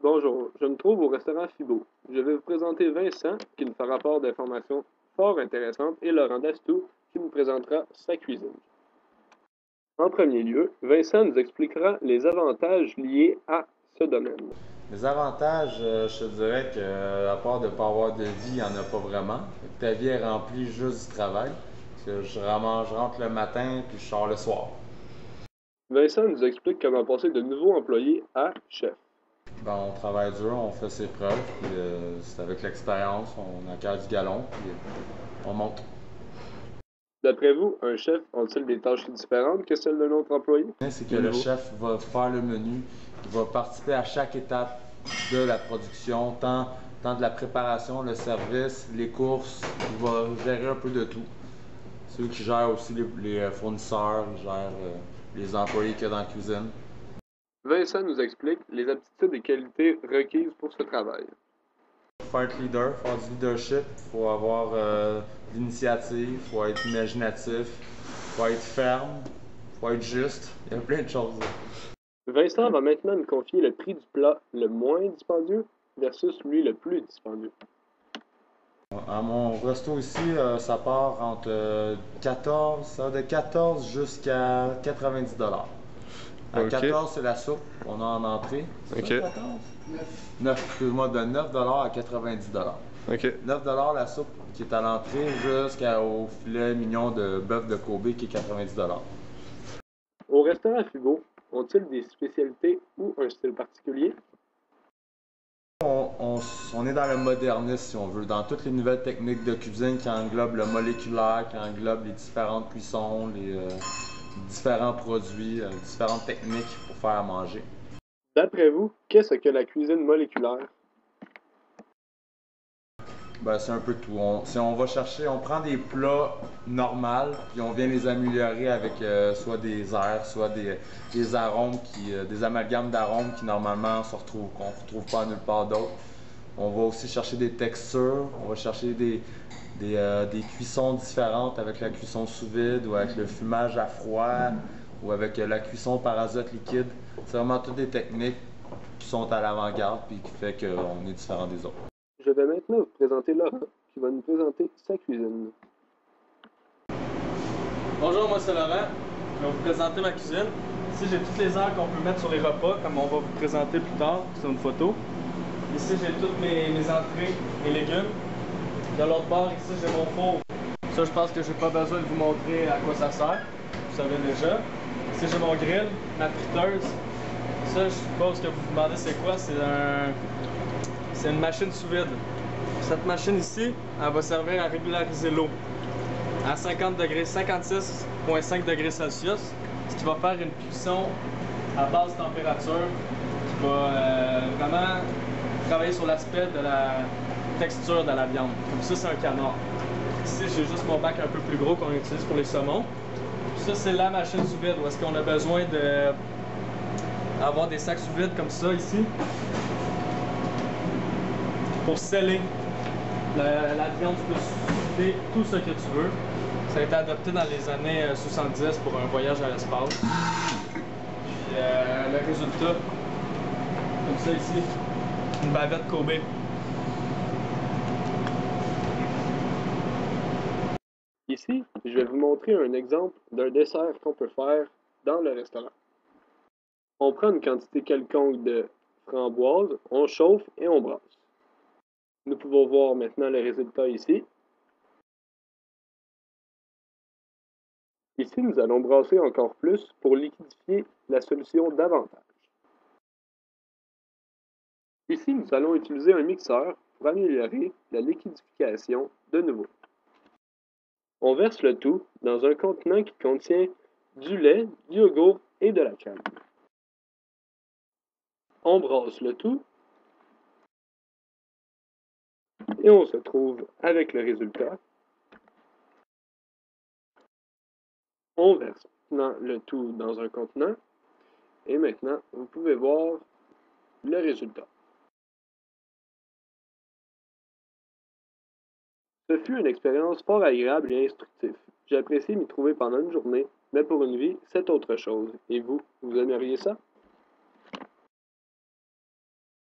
Bonjour, je me trouve au restaurant Fibo. Je vais vous présenter Vincent, qui nous fera part d'informations fort intéressantes, et Laurent Dastou, qui nous présentera sa cuisine. En premier lieu, Vincent nous expliquera les avantages liés à ce domaine. Les avantages, je te dirais que, à part de ne pas avoir de vie, il n'y en a pas vraiment. Ta vie est remplie juste du travail. Parce que je rentre le matin puis je sors le soir. Vincent nous explique comment passer de nouveau employé à chef. Ben, on travaille dur, on fait ses preuves, puis c'est avec l'expérience, on acquiert du galon, puis on monte. D'après vous, un chef a-t-il des tâches différentes que celles d'un autre employé? C'est que le chef va faire le menu, il va participer à chaque étape de la production, tant de la préparation, le service, les courses, il va gérer un peu de tout. C'est eux qui gèrent aussi les fournisseurs, ils gèrent les employés qu'il y a dans la cuisine. Vincent nous explique les aptitudes et qualités requises pour ce travail. Il faut être leader, faire du leadership, il faut avoir de l'initiative, il faut être imaginatif, il faut être ferme, il faut être juste, il y a plein de choses. Vincent va maintenant nous confier le prix du plat le moins dispendieux versus lui le plus dispendieux. À mon resto ici, ça part entre 14, ça va de 14 jusqu'à 90 $. À Ok. 14, c'est la soupe qu'on a en entrée. C'est Ok. ça, 14? 9, excuse-moi, de 9 $ à 90 $. Ok. 9 $ la soupe qui est à l'entrée jusqu'au filet mignon de bœuf de Kobe qui est 90 $. Au restaurant Fibo, ont-ils des spécialités ou un style particulier? On est dans le modernisme, si on veut, dans toutes les nouvelles techniques de cuisine qui englobent le moléculaire, qui englobent les différentes cuissons, les différents produits, différentes techniques pour faire à manger. D'après vous, qu'est-ce que la cuisine moléculaire? Ben, c'est un peu tout. Si on va chercher, on prend des plats normaux, puis on vient les améliorer avec soit des airs, soit des arômes, des amalgames d'arômes qui normalement qu'on ne retrouve pas nulle part d'autre. On va aussi chercher des textures, on va chercher des cuissons différentes avec la cuisson sous vide ou avec le fumage à froid ou avec la cuisson par azote liquide. C'est vraiment toutes des techniques qui sont à l'avant-garde et qui fait qu'on est différent des autres. Je vais maintenant vous présenter Laurent, qui va nous présenter sa cuisine. Bonjour, moi c'est Laurent. Je vais vous présenter ma cuisine. Ici, j'ai toutes les herbes qu'on peut mettre sur les repas, comme on va vous présenter plus tard sur une photo. Ici, j'ai toutes mes entrées et légumes. De l'autre bord, ici, j'ai mon four. Ça, je pense que j'ai pas besoin de vous montrer à quoi ça sert. Vous savez déjà. Ici, j'ai mon grill, ma friteuse. Ça, je suppose que vous vous demandez c'est quoi. C'est une machine sous vide. Cette machine ici, elle va servir à régulariser l'eau à 50 degrés, 56,5 degrés Celsius, ce qui va faire une cuisson à basse température qui va vraiment travailler sur l'aspect de la texture de la viande. Comme ça, c'est un canard. Ici, j'ai juste mon bac un peu plus gros qu'on utilise pour les saumons. Ça, c'est la machine sous vide où est-ce qu'on a besoin d'avoir des sacs sous vide comme ça ici pour sceller la viande. Tu peux souder tout ce que tu veux. Ça a été adopté dans les années 70 pour un voyage à l'espace. Puis le résultat, comme ça ici, une bavette Kobe. Ici, je vais vous montrer un exemple d'un dessert qu'on peut faire dans le restaurant. On prend une quantité quelconque de framboises, on chauffe et on brasse. Nous pouvons voir maintenant le résultat ici. Ici, nous allons brasser encore plus pour liquidifier la solution davantage. Ici, nous allons utiliser un mixeur pour améliorer la liquidification de nouveau. On verse le tout dans un contenant qui contient du lait, du yogourt et de la crème. On brasse le tout et on se trouve avec le résultat. On verse maintenant le tout dans un contenant et maintenant vous pouvez voir le résultat. Ce fut une expérience fort agréable et instructive. J'ai apprécié m'y trouver pendant une journée, mais pour une vie, c'est autre chose. Et vous, vous aimeriez ça?